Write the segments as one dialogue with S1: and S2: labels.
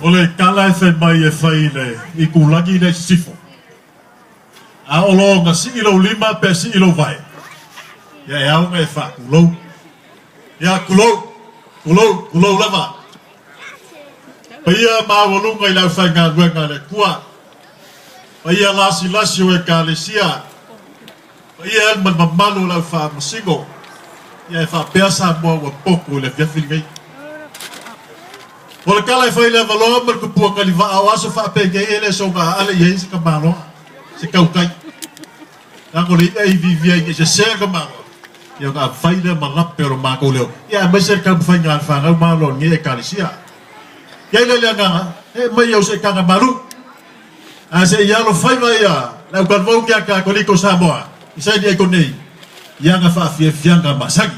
S1: Ole kala e mai e whaile I kulagi ne sifo. A olonga si ilo lima pe si ilo vai. Ia e aunga e wha kulou. Ia kulou lava. Paia mawalunga I lau whai ngā ruenga le kua. Paia lasi o e ka le sia. Paia elman mamalu lau wha masingo. Ia e wha peasa mua ua poku le fiafi ngai. Ole kala e whai le valoa mar kupua kali wa awaso wha penge ele so ngā ale iei se ka malo. Se kaukai. Nako le ei vivia I se se ka malo. Ia ngā whai le malape o mako leo. Ia mai se ka mwhai ngā whangau malo nge e ka le sia. Ia le ngā e mai au se kanga malu. A se ialo whai mai a. Lau kan wau kia ka koliko Samoa. I sai ni e konei. Ia ngā wha fianga masangi.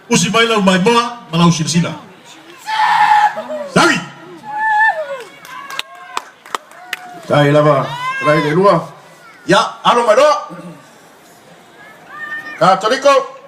S1: Usi mai lau mai moa malau silasila. Sagi!
S2: Tai lava, rai de lua. Ya, alo mai roa. Katoliko.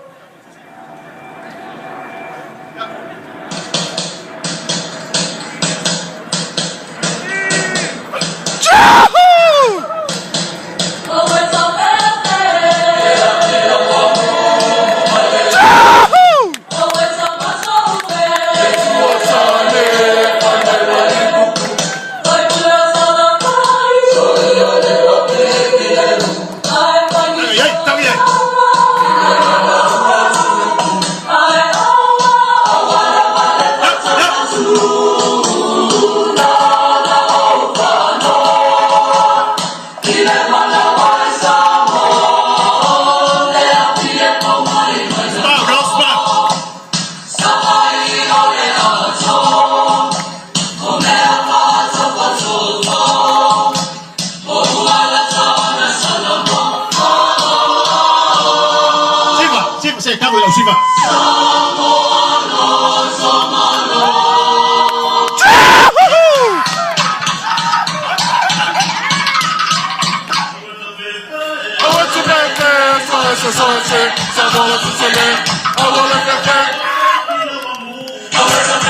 S3: I wanna